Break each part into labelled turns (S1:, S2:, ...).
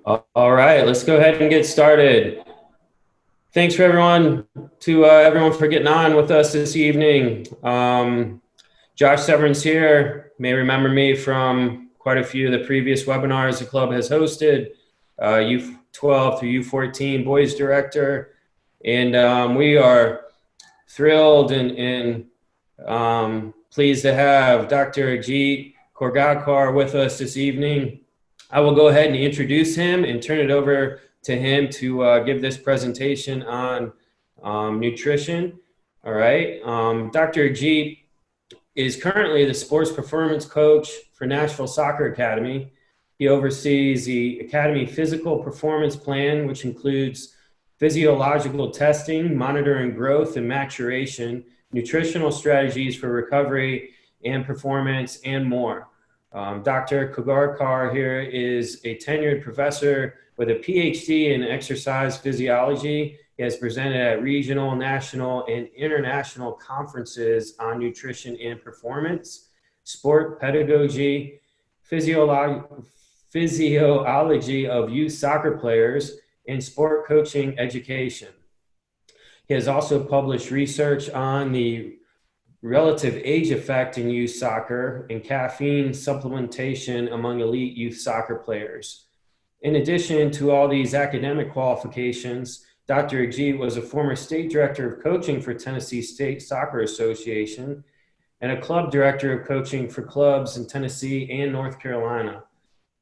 S1: All right, let's go ahead and get started. Thanks for everyone for getting on with us this evening. Josh Severance here. May remember me from quite a few of the previous webinars the club has hosted. U12 through U14 boys director, and we are thrilled and pleased to have Dr. Ajit Korgakar with us this evening. I will go ahead and introduce him and turn it over to him to give this presentation on nutrition. All right. Dr. Ajit is currently the sports performance coach for Nashville Soccer Academy. He oversees the Academy Physical Performance Plan, which includes physiological testing, monitoring growth and maturation, nutritional strategies for recovery and performance, and more. Dr. Korgakar here is a tenured professor with a PhD in exercise physiology. He has presented at regional, national, and international conferences on nutrition and performance, sport pedagogy, physiology of youth soccer players, and sport coaching education. He has also published research on the relative age effect in youth soccer and caffeine supplementation among elite youth soccer players. In addition to all these academic qualifications, Dr. Ajit was a former state director of coaching for Tennessee State Soccer Association and a club director of coaching for clubs in Tennessee and North Carolina.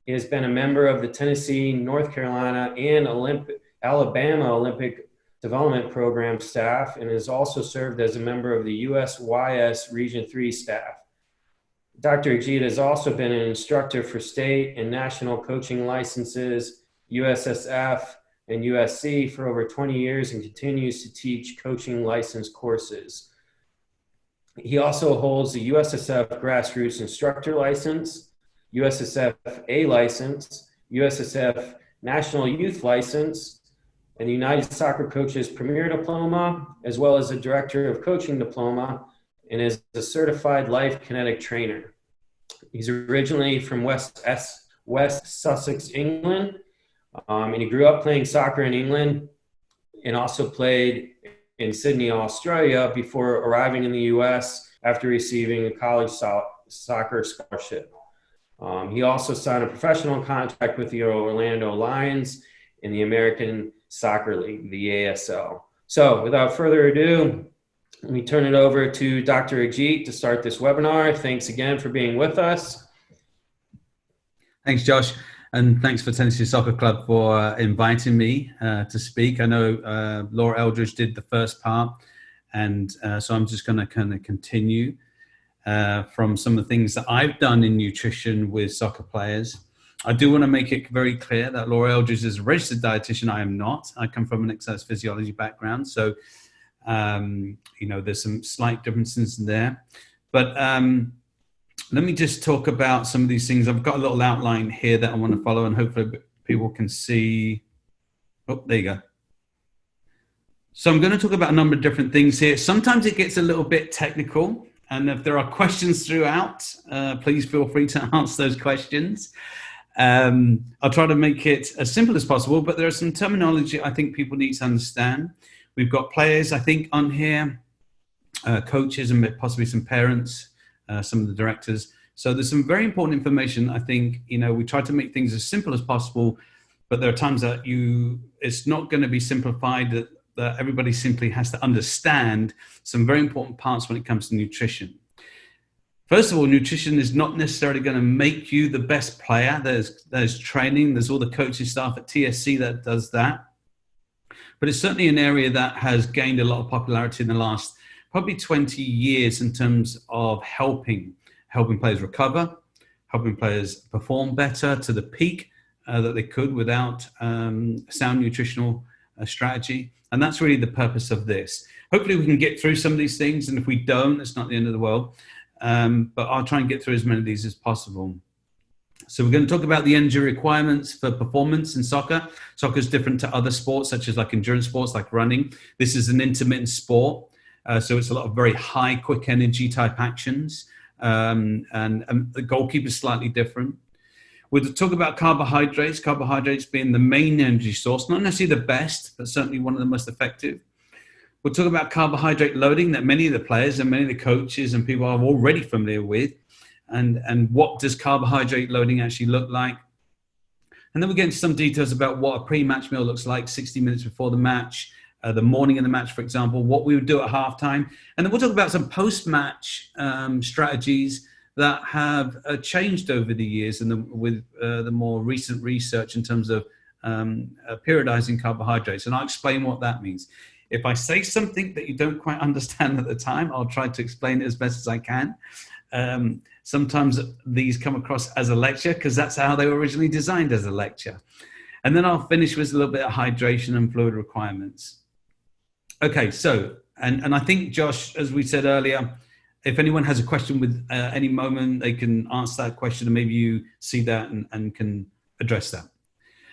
S1: He has been a member of the Tennessee, North Carolina, and Alabama Olympic Development Program staff, and has also served as a member of the USYS Region 3 staff. Dr. Ajit has also been an instructor for state and national coaching licenses, USSF and USC, for over 20 years and continues to teach coaching license courses. He also holds the USSF Grassroots Instructor License, USSF A License, USSF National Youth License, and the United Soccer Coaches Premier Diploma, as well as a Director of Coaching Diploma, and is a certified life kinetic trainer. He's originally from West Sussex, England, and he grew up playing soccer in England and also played in Sydney, Australia, before arriving in the US after receiving a college soccer scholarship. He also signed a professional contract with the Orlando Lions in the American Soccer League, the ASL. So without further ado, let me turn it over to Dr. Ajit to start this webinar. Thanks again for being with us.
S2: Thanks, Josh. And thanks for Tennessee Soccer Club for inviting me to speak. I know Laura Eldridge did the first part, and so I'm just going to kind of continue from some of the things that I've done in nutrition with soccer players. I do want to make it very clear that Laura Eldridge is a registered dietitian. I am not. I come from an exercise physiology background, so you know, there's some slight differences there. But let me just talk about some of these things. I've got a little outline here that I want to follow, and hopefully people can see. Oh, there you go. So I'm going to talk about a number of different things here. Sometimes it gets a little bit technical, and if there are questions throughout, please feel free to answer those questions. I'll try to make it as simple as possible, but there are some terminology I think people need to understand. We've got players, I think, on here, coaches, and possibly some parents, some of the directors. So there's some very important information. I think, you know, we try to make things as simple as possible, but there are times that it's not going to be simplified, that everybody simply has to understand some very important parts when it comes to nutrition. First of all, nutrition is not necessarily going to make you the best player. There's training. There's all the coaching staff at TSC that does that. But it's certainly an area that has gained a lot of popularity in the last probably 20 years in terms of helping players recover, helping players perform better to the peak that they could without sound nutritional strategy. And that's really the purpose of this. Hopefully we can get through some of these things. And if we don't, it's not the end of the world. But I'll try and get through as many of these as possible. So we're going to talk about the energy requirements for performance in soccer. Soccer is different to other sports, such as like endurance sports, like running. This is an intermittent sport. So it's a lot of very high, quick energy type actions. And the goalkeeper is slightly different. We'll talk about carbohydrates being the main energy source, not necessarily the best, but certainly one of the most effective. We'll talk about carbohydrate loading that many of the players and many of the coaches and people are already familiar with, and what does carbohydrate loading actually look like. And then we'll get into some details about what a pre-match meal looks like 60 minutes before the match, the morning of the match, for example, what we would do at halftime. And then we'll talk about some post-match strategies that have changed over the years and with the more recent research in terms of periodizing carbohydrates. And I'll explain what that means. If I say something that you don't quite understand at the time, I'll try to explain it as best as I can. Sometimes these come across as a lecture because that's how they were originally designed, as a lecture. And then I'll finish with a little bit of hydration and fluid requirements. Okay, so, and I think, Josh, as we said earlier, if anyone has a question with any moment, they can ask that question and maybe you see that and can address that.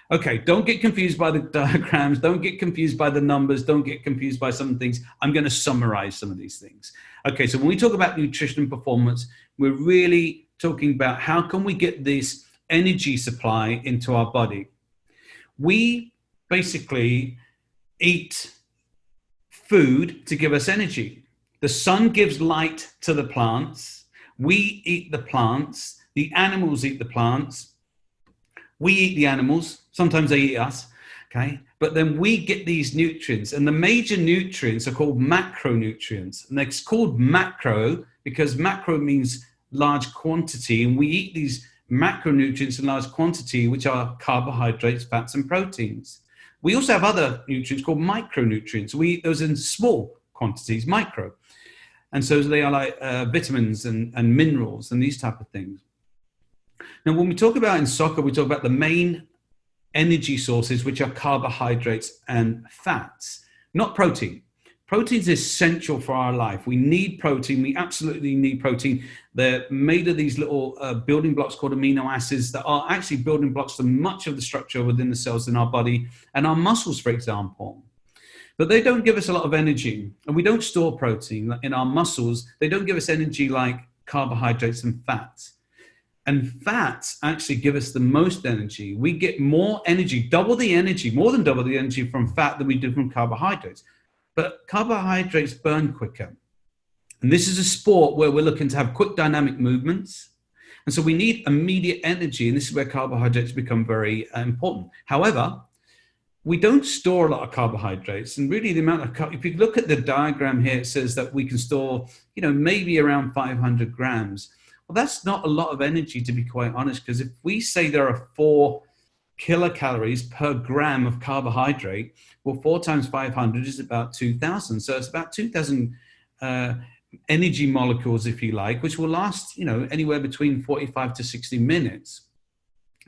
S2: Okay, don't get confused by the diagrams, don't get confused by the numbers, don't get confused by some things. I'm going to summarize some of these things. Okay, so when we talk about nutrition and performance, we're really talking about how can we get this energy supply into our body. We basically eat food to give us energy. The sun gives light to the plants. We eat the plants. The animals eat the plants. We eat the animals. Sometimes they eat us, okay? But then we get these nutrients, and the major nutrients are called macronutrients. And they're called macro because macro means large quantity, and we eat these macronutrients in large quantity, which are carbohydrates, fats, and proteins. We also have other nutrients called micronutrients. We eat those in small quantities, micro. And so they are like vitamins and minerals and these type of things. Now, when we talk about in soccer, we talk about the main energy sources, which are carbohydrates and fats, not protein. Protein is essential for our life. We need protein. We absolutely need protein. They're made of these little building blocks called amino acids that are actually building blocks to much of the structure within the cells in our body and our muscles, for example. But they don't give us a lot of energy, and we don't store protein in our muscles. They don't give us energy like carbohydrates and fats. And fats actually give us the most energy. We get more energy, double the energy, more than double the energy from fat than we do from carbohydrates. But carbohydrates burn quicker. And this is a sport where we're looking to have quick dynamic movements. And so we need immediate energy, and this is where carbohydrates become very important. However, we don't store a lot of carbohydrates, and really the amount of, if you look at the diagram here, it says that we can store, maybe around 500 grams. Well, that's not a lot of energy, to be quite honest, because if we say there are 4 kilocalories per gram of carbohydrate, well, 4 times 500 is about 2,000. So it's about 2,000 energy molecules, if you like, which will last, anywhere between 45 to 60 minutes.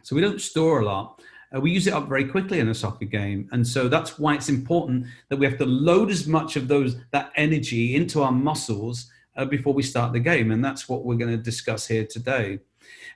S2: So we don't store a lot. We use it up very quickly in a soccer game. And so that's why it's important that we have to load as much of that energy into our muscles before we start the game. And that's what we're going to discuss here today.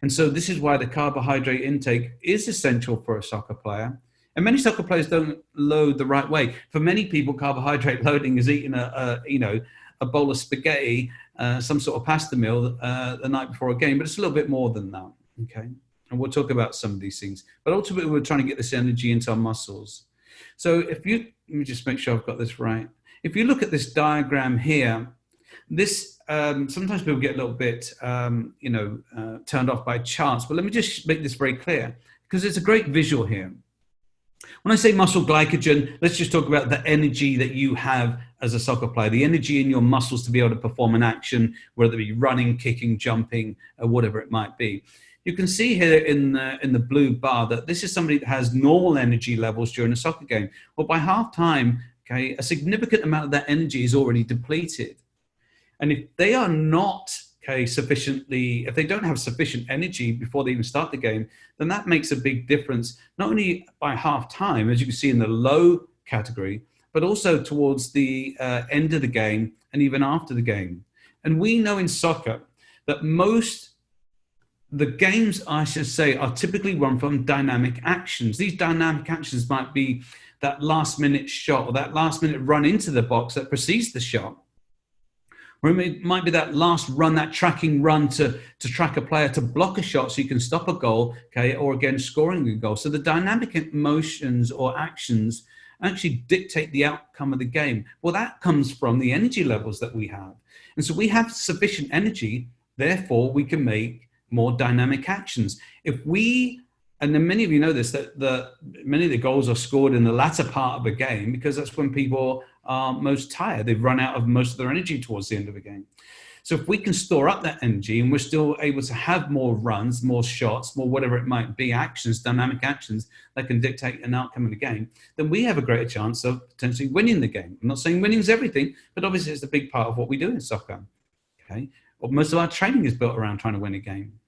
S2: And so this is why the carbohydrate intake is essential for a soccer player. And many soccer players don't load the right way. For many people, carbohydrate loading is eating a bowl of spaghetti, some sort of pasta meal the night before a game, but it's a little bit more than that, okay? And we'll talk about some of these things. But ultimately, we're trying to get this energy into our muscles. So let me just make sure I've got this right. If you look at this diagram here, this sometimes people get a little bit turned off by charts, but let me just make this very clear because it's a great visual here. When I say muscle glycogen, let's just talk about the energy that you have as a soccer player, the energy in your muscles to be able to perform an action, whether it be running, kicking, jumping, or whatever it might be. You can see here in the blue bar that this is somebody that has normal energy levels during a soccer game. Well, by halftime, okay, a significant amount of that energy is already depleted. And if they are not, if they don't have sufficient energy before they even start the game, then that makes a big difference, not only by halftime, as you can see in the low category, but also towards the end of the game and even after the game. And we know in soccer that the games, I should say, are typically run from dynamic actions. These dynamic actions might be that last minute shot or that last minute run into the box that precedes the shot. Or it might be that last run, that tracking run to track a player to block a shot so you can stop a goal, okay, or again, scoring a goal. So the dynamic emotions or actions actually dictate the outcome of the game. Well, that comes from the energy levels that we have. And so we have sufficient energy, therefore we can make more dynamic actions. If we, and then many of you know this, that many of the goals are scored in the latter part of a game because that's when people are most tired. They've run out of most of their energy towards the end of a game. So if we can store up that energy and we're still able to have more runs, more shots, more whatever it might be, actions, dynamic actions that can dictate an outcome of the game, then we have a greater chance of potentially winning the game. I'm not saying winning is everything, but obviously it's a big part of what we do in soccer. Okay, well, most of our training is built around trying to win a game.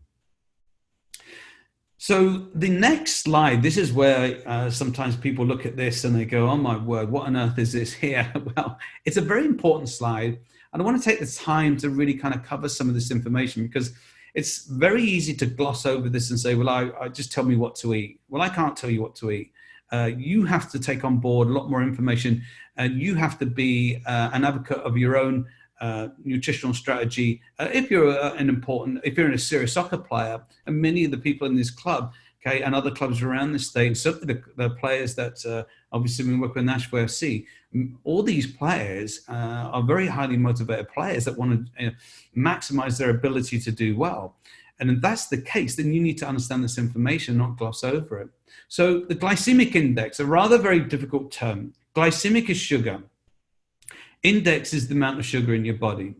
S2: So the next slide, this is where sometimes people look at this and they go, oh my word, what on earth is this here? Well, it's a very important slide. And I want to take the time to really kind of cover some of this information because it's very easy to gloss over this and say, well, I just tell me what to eat. Well, I can't tell you what to eat. You have to take on board a lot more information and you have to be an advocate of your own nutritional strategy. If you're if you're a serious soccer player, and many of the people in this club, okay, and other clubs around the state, certainly the players that obviously we work with Nashville FC, all these players are very highly motivated players that want to maximize their ability to do well. And if that's the case, then you need to understand this information, not gloss over it. So the glycemic index, a rather very difficult term. Glycemic is sugar. Index is the amount of sugar in your body.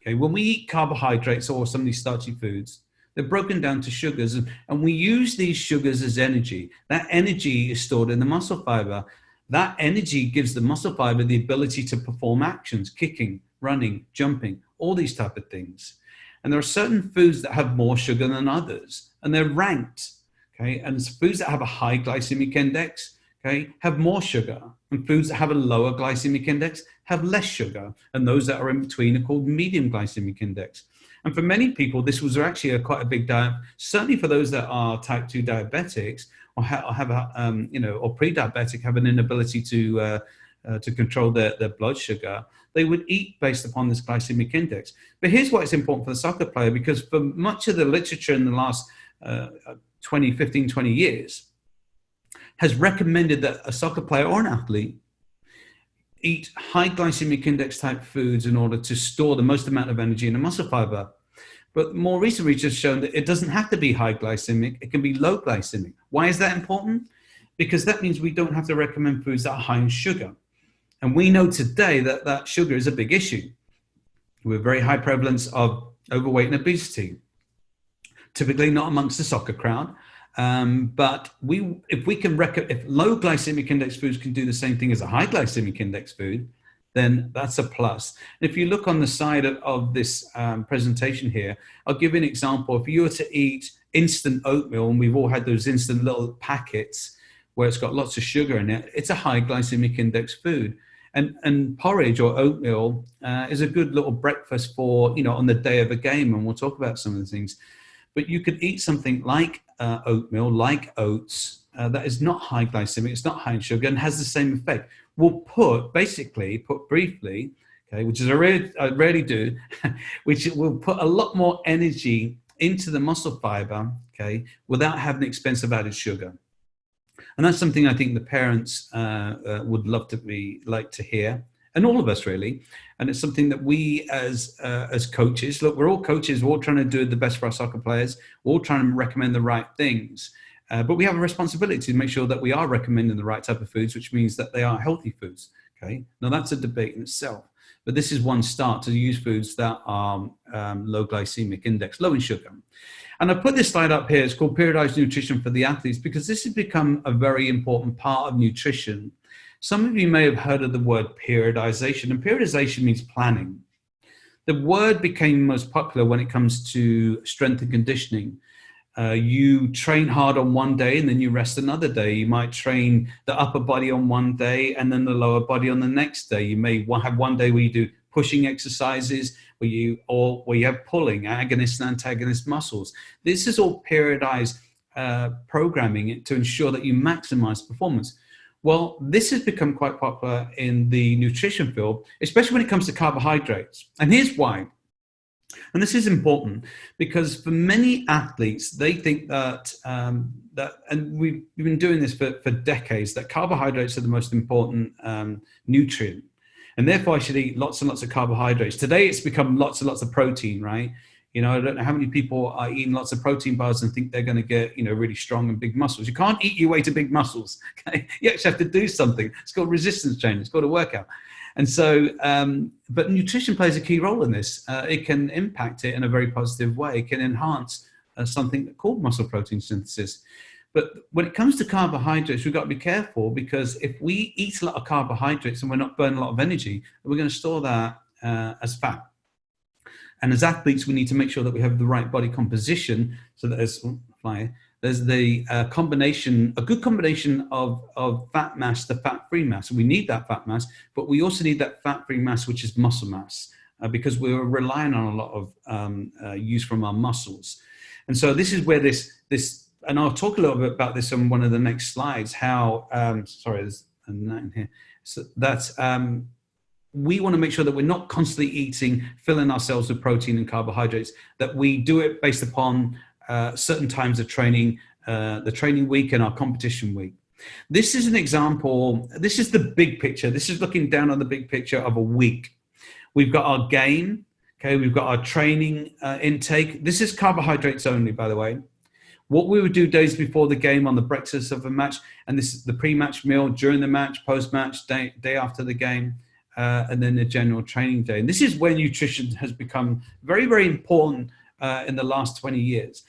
S2: Okay, when we eat carbohydrates or some of these starchy foods, they're broken down to sugars, and we use these sugars as energy. That energy is stored in the muscle fiber. That energy gives the muscle fiber the ability to perform actions, kicking, running, jumping, all these type of things. And there are certain foods that have more sugar than others, and they're ranked. Okay, and foods that have a high glycemic index, okay, have more sugar, and foods that have a lower glycemic index have less sugar, and those that are in between are called medium glycemic index. And for many people, this was actually quite a big diet, certainly for those that are type 2 diabetics or have a, or pre-diabetic, have an inability to control their blood sugar. They would eat based upon this glycemic index. But here's why it's important for the soccer player, because for much of the literature in the last 20 years has recommended that a soccer player or an athlete eat high glycemic index type foods in order to store the most amount of energy in the muscle fiber. But more recent research has shown that it doesn't have to be high glycemic, it can be low glycemic. Why is that important? Because that means we don't have to recommend foods that are high in sugar. And we know today that that sugar is a big issue with very high prevalence of overweight and obesity. Typically not amongst the soccer crowd, but if low glycemic index foods can do the same thing as a high glycemic index food, then that's a plus. If you look on the side of this presentation here, I'll give you an example. If you were to eat instant oatmeal, and we've all had those instant little packets where it's got lots of sugar in it, it's a high glycemic index food. And porridge or oatmeal is a good little breakfast for, on the day of a game, and we'll talk about some of the things. But you could eat something like oatmeal, like oats, that is not high glycemic, it's not high in sugar, and has the same effect. We'll put briefly, okay, which is I rarely do, which will put a lot more energy into the muscle fiber, okay, without having expensive added sugar. And that's something I think the parents would love to like to hear, and all of us really. And it's something that we as coaches, look, we're all coaches, we're all trying to do the best for our soccer players, we're all trying to recommend the right things. But we have a responsibility to make sure that we are recommending the right type of foods, which means that they are healthy foods. Okay. Now that's a debate in itself, but this is one start to use foods that are low glycemic index, low in sugar. And I put this slide up here. It's called Periodized Nutrition for the Athletes, because this has become a very important part of nutrition. Some of you may have heard of the word periodization, and periodization means planning. The word became most popular when it comes to strength and conditioning. You train hard on one day and then you rest another day. You might train the upper body on one day and then the lower body on the next day. You may have one day where you do pushing exercises, where you have pulling, agonist and antagonist muscles. This is all periodized programming to ensure that you maximize performance. Well, this has become quite popular in the nutrition field, especially when it comes to carbohydrates. And here's why. And this is important because for many athletes, they think that, and we've been doing this for decades, that carbohydrates are the most important nutrient. And therefore, I should eat lots and lots of carbohydrates. Today, it's become lots and lots of protein, right? You know, I don't know how many people are eating lots of protein bars and think they're going to get, you know, really strong and big muscles. You can't eat your way to big muscles. Okay? You actually have to do something. It's called resistance training. It's called a workout. And so, but nutrition plays a key role in this. It can impact it in a very positive way. It can enhance something called muscle protein synthesis. But when it comes to carbohydrates, we've got to be careful, because if we eat a lot of carbohydrates and we're not burning a lot of energy, we're going to store that as fat. And as athletes, we need to make sure that we have the right body composition, so that there's the combination, a good combination of fat mass to fat-free mass. We need that fat mass, but we also need that fat-free mass, which is muscle mass, because we're relying on a lot of use from our muscles. And so this is where this, and I'll talk a little bit about this on one of the next slides, how, sorry, there's a note in here. So that's, we want to make sure that we're not constantly eating, filling ourselves with protein and carbohydrates, that we do it based upon certain times of training, the training week and our competition week. This is an example. This is the big picture. This is looking down on the big picture of a week. We've got our game. Okay, we've got our training intake. This is carbohydrates only, by the way. What we would do days before the game, on the breakfast of a match, and this is the pre-match meal, during the match, post-match, day after the game, and then the general training day. And this is where nutrition has become very, very important in the last 20 years.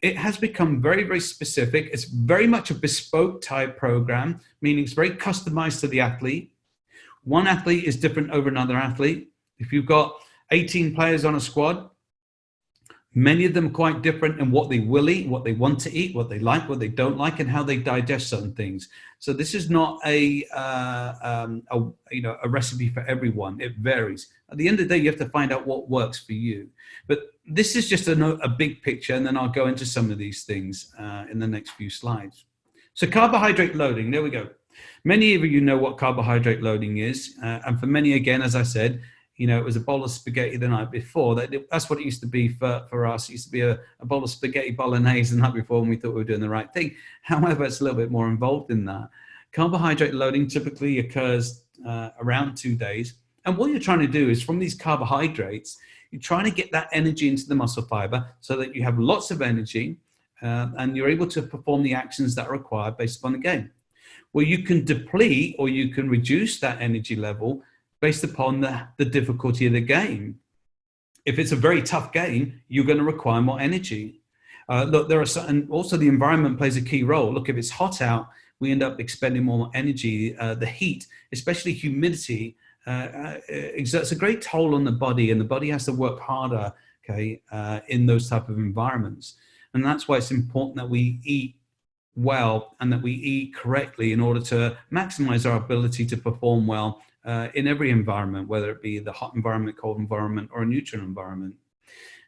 S2: It has become very, very specific. It's very much a bespoke type program, meaning it's very customized to the athlete. One athlete is different over another athlete. If you've got 18 players on a squad, many of them are quite different in what they will eat, what they want to eat, what they like, what they don't like, and how they digest certain things. So this is not a recipe for everyone. It varies. At the end of the day, you have to find out what works for you. But this is just a big picture, and then I'll go into some of these things in the next few slides. So carbohydrate loading, there we go. Many of you know what carbohydrate loading is. And for many, again, as I said, you know, it was a bowl of spaghetti the night before. That's what it used to be for us. It used to be a bowl of spaghetti bolognese the night before, and we thought we were doing the right thing. However, it's a little bit more involved in that. Carbohydrate loading typically occurs around 2 days. And what you're trying to do is, from these carbohydrates, you're trying to get that energy into the muscle fiber so that you have lots of energy and you're able to perform the actions that are required based upon the game. Well, you can deplete or you can reduce that energy level based upon the difficulty of the game. If it's a very tough game, you're going to require more energy. Look, there are certain, also the environment plays a key role. Look, if it's hot out, we end up expending more energy. The heat, especially humidity, exerts a great toll on the body, and the body has to work harder, okay, in those type of environments. And that's why it's important that we eat well and that we eat correctly in order to maximize our ability to perform well in every environment, whether it be the hot environment, cold environment, or a neutral environment.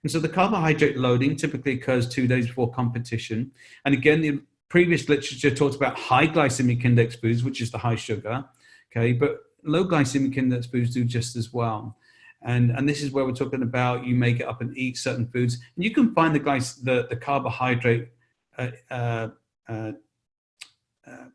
S2: And so the carbohydrate loading typically occurs 2 days before competition. And again, the previous literature talks about high glycemic index foods, which is the high sugar, okay, but low glycemic index foods do just as well. And this is where we're talking about, you may get up and eat certain foods, and you can find the carbohydrate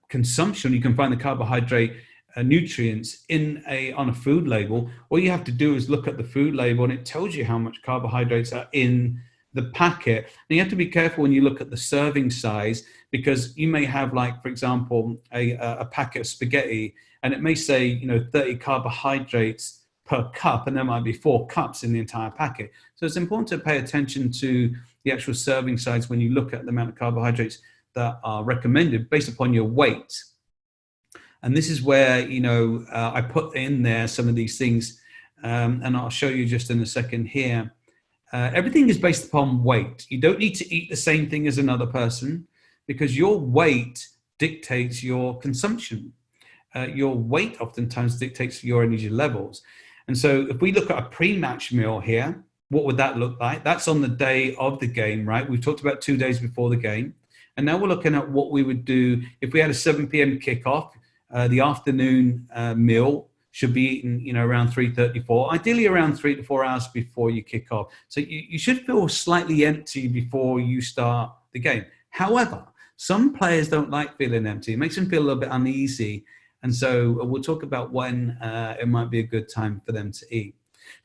S2: consumption. You can find the carbohydrate nutrients on a food label. All you have to do is look at the food label, and it tells you how much carbohydrates are in the packet. And you have to be careful when you look at the serving size, because you may have, like, for example, a packet of spaghetti, and it may say, you know, 30 carbohydrates per cup, and there might be 4 cups in the entire packet. So it's important to pay attention to the actual serving size when you look at the amount of carbohydrates that are recommended based upon your weight. And this is where, you know, I put in there some of these things, and I'll show you just in a second here. Everything is based upon weight. You don't need to eat the same thing as another person, because your weight dictates your consumption. Your weight oftentimes dictates your energy levels. And so if we look at a pre-match meal here, what would that look like? That's on the day of the game, right? We've talked about 2 days before the game. And now we're looking at what we would do if we had a 7 p.m. kickoff. The afternoon meal should be eaten, around 3:34, ideally around 3 to 4 hours before you kick off. So you should feel slightly empty before you start the game. However, some players don't like feeling empty. It makes them feel a little bit uneasy. And so we'll talk about when it might be a good time for them to eat.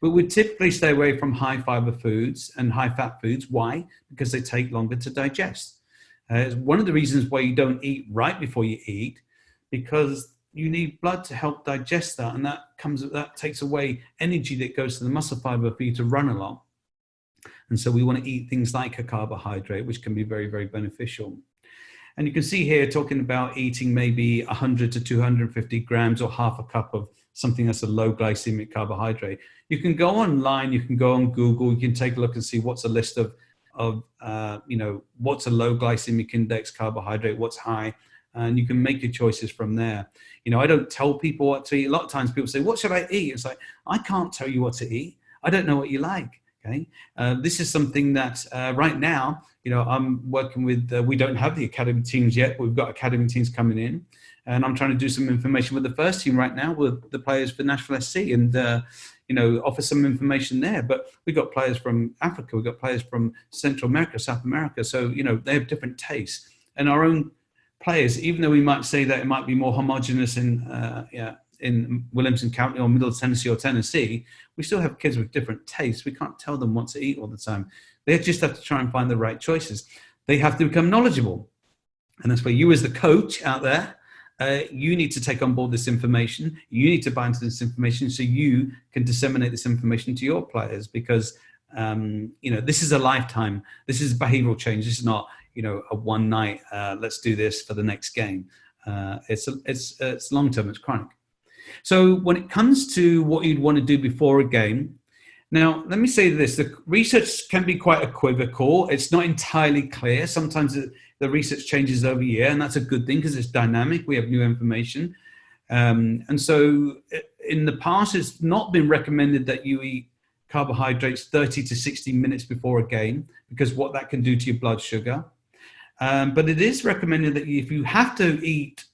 S2: But we typically stay away from high fiber foods and high fat foods. Why? Because they take longer to digest. It's one of the reasons why you don't eat right before you eat, because you need blood to help digest that, and that takes away energy that goes to the muscle fiber for you to run along. And so we want to eat things like a carbohydrate, which can be very, very beneficial. And you can see here talking about eating maybe 100 to 250 grams or half a cup of something that's a low glycemic carbohydrate. You can go online, you can go on Google, you can take a look and see what's a list of what's a low glycemic index carbohydrate, what's high, and you can make your choices from there. I don't tell people what to eat. A lot of times people say, what should I eat? It's like, I can't tell you what to eat. I don't know what you like. Okay. This is something that right now, I'm working with, we don't have the academy teams yet, but we've got academy teams coming in, and I'm trying to do some information with the first team right now with the players for National SC and, offer some information there. But we've got players from Africa, we've got players from Central America, South America. So, they have different tastes, and our own players, even though we might say that it might be more homogenous in Williamson County or Middle Tennessee or Tennessee, we still have kids with different tastes. We can't tell them what to eat all the time. They just have to try and find the right choices. They have to become knowledgeable. And that's where you as the coach out there, you need to take on board this information. You need to buy into this information so you can disseminate this information to your players, because, this is a lifetime. This is behavioral change. This is not, a one night, let's do this for the next game. It's long-term, it's chronic. So when it comes to what you'd want to do before a game, now let me say this: the research can be quite equivocal. It's not entirely clear. Sometimes the research changes over year, and that's a good thing because it's dynamic. We have new information, and so in the past, it's not been recommended that you eat carbohydrates 30 to 60 minutes before a game, because what that can do to your blood sugar. But it is recommended that if you have to eat,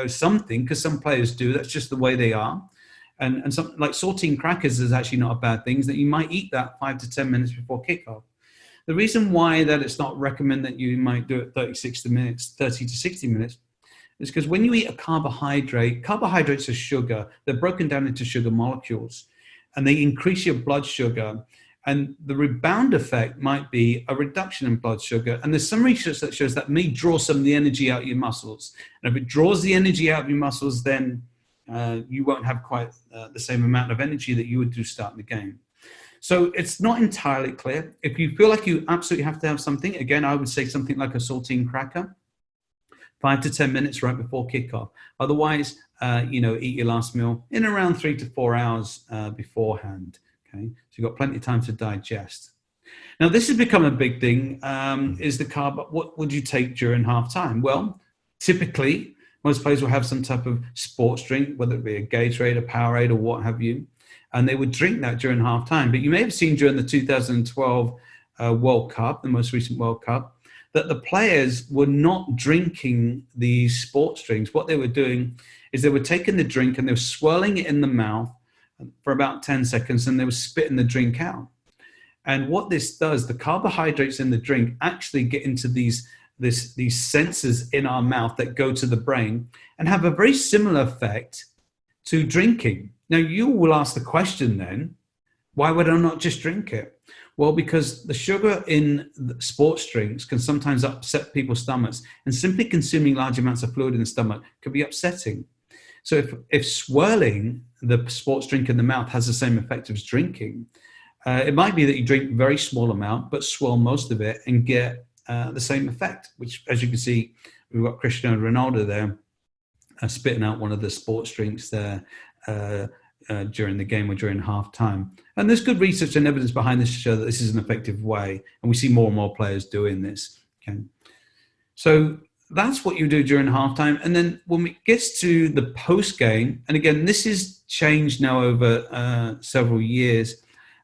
S2: something, because some players do, that's just the way they are. And something like saltine crackers is actually not a bad thing, is that you might eat that 5 to 10 minutes before kickoff. The reason why that it's not recommended that you might do it 30 to 60 minutes, is because when you eat a carbohydrate, carbohydrates are sugar. They're broken down into sugar molecules, and they increase your blood sugar. And the rebound effect might be a reduction in blood sugar. And there's some research that shows that may draw some of the energy out of your muscles. And if it draws the energy out of your muscles, then you won't have quite the same amount of energy that you would do starting the game. So it's not entirely clear. If you feel like you absolutely have to have something, again, I would say something like a saltine cracker, 5 to 10 minutes right before kickoff. Otherwise, eat your last meal in around 3 to 4 hours beforehand. Okay, so you've got plenty of time to digest. Now, this has become a big thing, is the carb. What would you take during halftime? Well, typically, most players will have some type of sports drink, whether it be a Gatorade, a Powerade, or what have you, and they would drink that during halftime. But you may have seen during the 2012 World Cup, the most recent World Cup, that the players were not drinking these sports drinks. What they were doing is they were taking the drink and they were swirling it in the mouth for about 10 seconds, and they were spitting the drink out. And what this does, the carbohydrates in the drink actually get into these sensors in our mouth that go to the brain and have a very similar effect to drinking. Now, you will ask the question then, why would I not just drink it? Well, because the sugar in the sports drinks can sometimes upset people's stomachs, and simply consuming large amounts of fluid in the stomach can be upsetting. So if swirling the sports drink in the mouth has the same effect as drinking, it might be that you drink a very small amount, but swirl most of it and get the same effect, which, as you can see, we've got Cristiano Ronaldo there spitting out one of the sports drinks there during the game or during halftime. And there's good research and evidence behind this to show that this is an effective way, and we see more and more players doing this. Okay, so that's what you do during halftime. And then when it gets to the post game, and again, this is changed now over several years,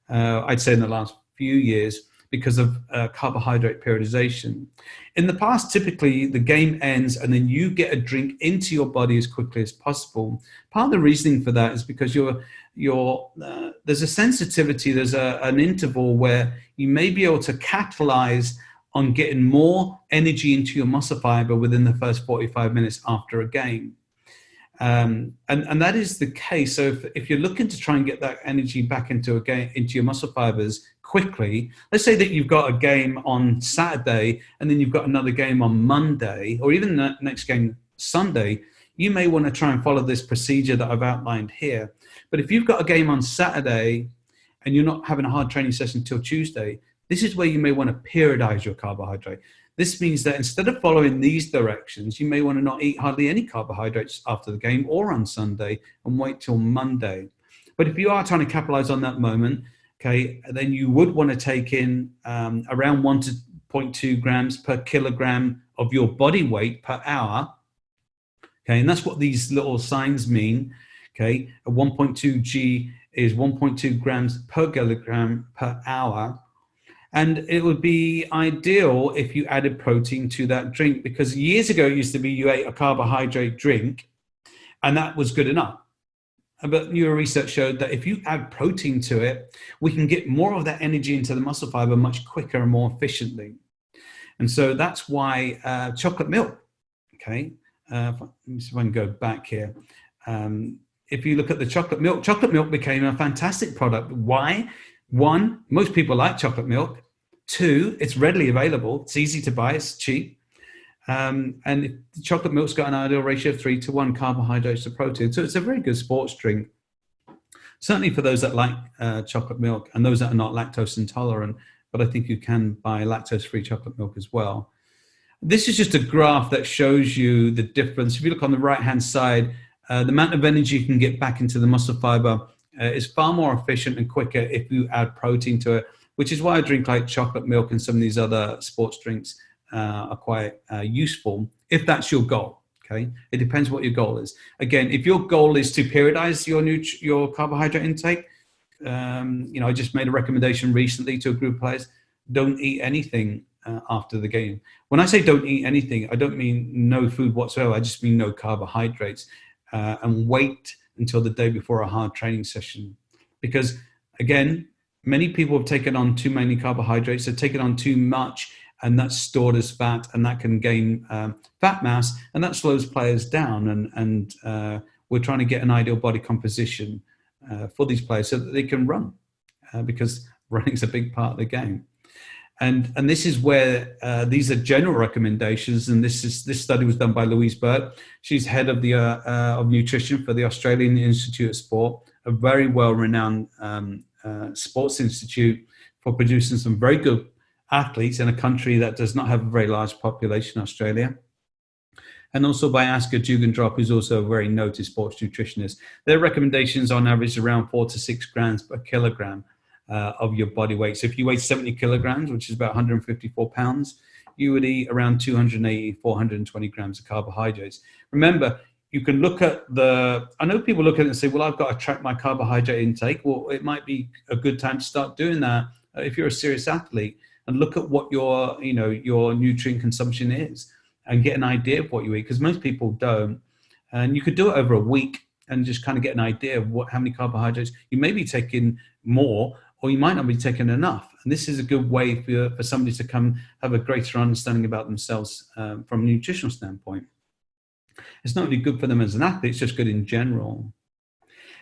S2: I'd say in the last few years, because of carbohydrate periodization. In the past, typically the game ends and then you get a drink into your body as quickly as possible. Part of the reasoning for that is because there's a sensitivity, there's an interval where you may be able to capitalize on getting more energy into your muscle fiber within the first 45 minutes after a game. And that is the case. So if you're looking to try and get that energy back into your muscle fibers quickly, let's say that you've got a game on Saturday and then you've got another game on Monday, or even the next game Sunday, you may want to try and follow this procedure that I've outlined here. But if you've got a game on Saturday and you're not having a hard training session until Tuesday, this is where you may want to periodize your carbohydrate. This means that instead of following these directions, you may want to not eat hardly any carbohydrates after the game or on Sunday and wait till Monday. But if you are trying to capitalize on that moment, okay, then you would want to take in around 1 to 0.2 grams per kilogram of your body weight per hour. Okay, and that's what these little signs mean. Okay, a 1.2 G is 1.2 grams per kilogram per hour. And it would be ideal if you added protein to that drink, because years ago it used to be you ate a carbohydrate drink and that was good enough. But newer research showed that if you add protein to it, we can get more of that energy into the muscle fiber much quicker and more efficiently. And so that's why chocolate milk, okay, let me see if I can go back here. If you look at the chocolate milk became a fantastic product. Why? One, most people like chocolate milk. Two, it's readily available. It's easy to buy. It's cheap. And chocolate milk's got an ideal ratio of 3:1 carbohydrates to protein. So it's a very good sports drink. Certainly for those that like chocolate milk and those that are not lactose intolerant, but I think you can buy lactose-free chocolate milk as well. This is just a graph that shows you the difference. If you look on the right-hand side, the amount of energy you can get back into the muscle fiber is far more efficient and quicker if you add protein to it, which is why a drink like chocolate milk and some of these other sports drinks are quite useful if that's your goal. Okay, it depends what your goal is. Again, if your goal is to periodize your carbohydrate intake, I just made a recommendation recently to a group of players: don't eat anything after the game. When I say don't eat anything, I don't mean no food whatsoever. I just mean no carbohydrates, and wait until the day before a hard training session. Because again, many people have taken on too many carbohydrates, they've taken on too much, and that's stored as fat, and that can gain fat mass, and that slows players down. And we're trying to get an ideal body composition for these players so that they can run, because running is a big part of the game. And this is where these are general recommendations. And this study was done by Louise Burt. She's head of the of nutrition for the Australian Institute of Sport, a very well-renowned sports institute for producing some very good athletes in a country that does not have a very large population, Australia. And also by Asker Jugendrop, who's also a very noted sports nutritionist. Their recommendations on average around 4 to 6 grams per kilogram of your body weight. So if you weigh 70 kilograms, which is about 154 pounds, you would eat around 280, 420 grams of carbohydrates. Remember, you can look at I know people look at it and say, well, I've got to track my carbohydrate intake. Well, it might be a good time to start doing that if you're a serious athlete, and look at what your nutrient consumption is and get an idea of what you eat, because most people don't. And you could do it over a week and just kind of get an idea of how many carbohydrates you may be taking more, or you might not be taking enough. And this is a good way for somebody to come have a greater understanding about themselves from a nutritional standpoint. It's not really good for them as an athlete, it's just good in general.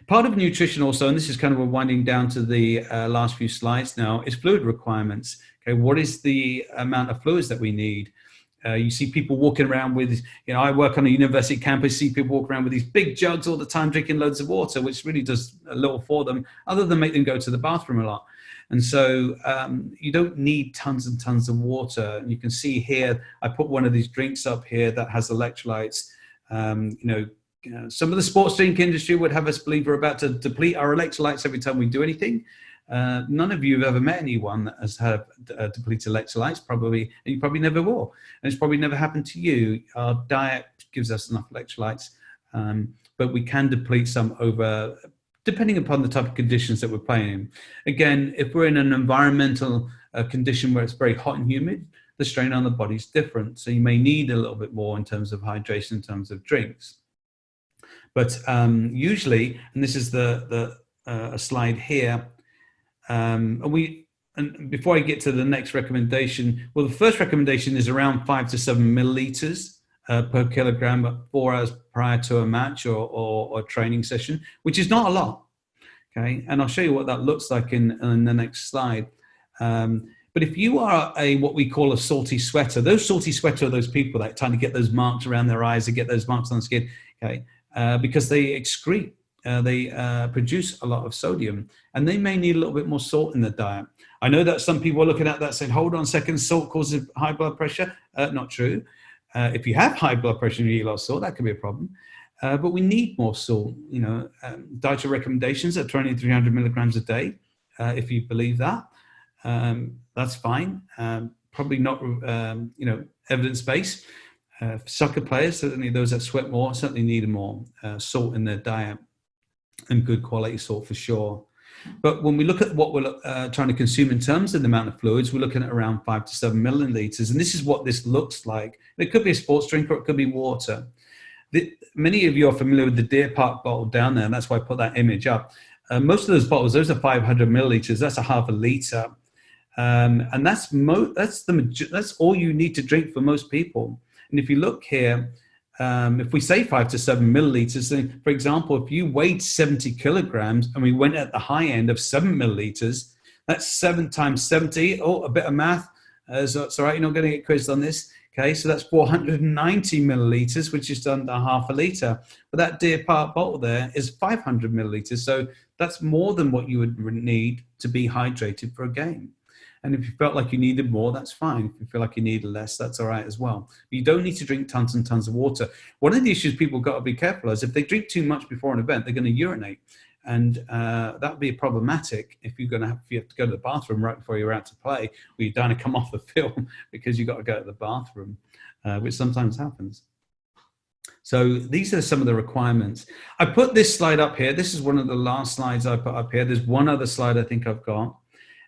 S2: Part of nutrition also, and this is kind of winding down to the last few slides now, is fluid requirements. Okay, what is the amount of fluids that we need? You see people walking around with, I work on a university campus, see people walk around with these big jugs all the time, drinking loads of water, which really does a little for them, other than make them go to the bathroom a lot. And so you don't need tons and tons of water. And you can see here, I put one of these drinks up here that has electrolytes. Some of the sports drink industry would have us believe we're about to deplete our electrolytes every time we do anything. None of you have ever met anyone that has had depleted electrolytes, probably, and you probably never will. And it's probably never happened to you. Our diet gives us enough electrolytes, but we can deplete some over depending upon the type of conditions that we're playing in. Again, if we're in an environmental condition where it's very hot and humid, the strain on the body is different. So you may need a little bit more in terms of hydration, in terms of drinks. But usually, and this is a slide here, and before I get to the next recommendation, well, the first recommendation is around 5 to 7 milliliters per kilogram 4 hours prior to a match or a training session, which is not a lot. Okay, and I'll show you what that looks like in the next slide. But if you are what we call a salty sweater, those salty sweater are those people that trying to get those marks around their eyes, they get those marks on the skin, okay, because they excrete, they produce a lot of sodium, and they may need a little bit more salt in the diet. I know that some people are looking at that saying, hold on a second, salt causes high blood pressure. Not true. If you have high blood pressure and you eat a lot of salt, that could be a problem. But we need more salt. Dietary recommendations are 20 to 300 milligrams a day. If you believe that, that's fine. Probably not, evidence-based. Soccer players, certainly those that sweat more, certainly need more salt in their diet, and good quality salt for sure. But when we look at what we're trying to consume in terms of the amount of fluids, we're looking at around 5 to 7 milliliters. And this is what this looks like. It could be a sports drink or it could be water. Many of you are familiar with the Deer Park bottle down there, and that's why I put that image up. Most of those bottles, those are 500 milliliters. That's a half a liter. And that's all you need to drink for most people. And if you look here, if we say 5 to 7 milliliters, then, for example, if you weighed 70 kilograms and we went at the high end of 7 milliliters, that's 7 times 70. Oh, a bit of math. So it's all right, you're not going to get quizzed on this. Okay, so that's 490 milliliters, which is under half a liter. But that Deer Park bottle there is 500 milliliters. So that's more than what you would need to be hydrated for a game. And if you felt like you needed more, that's fine. If you feel like you need less, that's all right as well. But you don't need to drink tons and tons of water. One of the issues people got to be careful is if they drink too much before an event, they're going to urinate. And that would be problematic if you have to go to the bathroom right before you're out to play, or you're trying to come off the field because you've got to go to the bathroom, which sometimes happens. So these are some of the requirements. I put this slide up here. This is one of the last slides I put up here. There's one other slide I think I've got.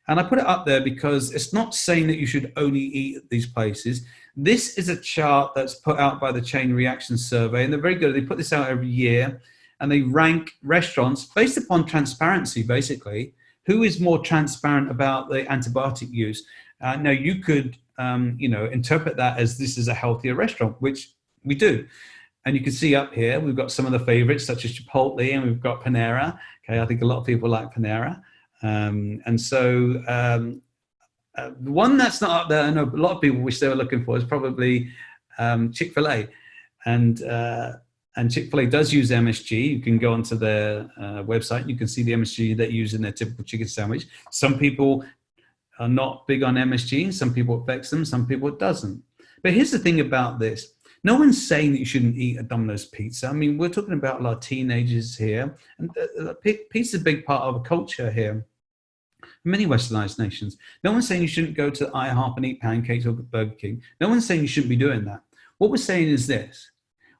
S2: And I put it up there because it's not saying that you should only eat at these places. This is a chart that's put out by the Chain Reaction Survey, and they're very good. They put this out every year, and they rank restaurants based upon transparency, basically. Who is more transparent about the antibiotic use? Now, you could, interpret that as this is a healthier restaurant, which we do. And you can see up here, we've got some of the favorites, such as Chipotle, and we've got Panera. Okay, I think a lot of people like Panera. The one that's not up there, I know a lot of people wish they were looking for, is probably Chick-fil-A. And Chick-fil-A does use MSG. You can go onto their website and you can see the MSG they use in their typical chicken sandwich. Some people are not big on MSG, and some people it affects them, some people it doesn't. But here's the thing about this. No one's saying that you shouldn't eat a Domino's pizza. I mean, we're talking about a lot of teenagers here, and pizza is a big part of a culture here. Many westernized nations. No one's saying you shouldn't go to IHOP and eat pancakes or Burger King. No one's saying you shouldn't be doing that. What we're saying is this.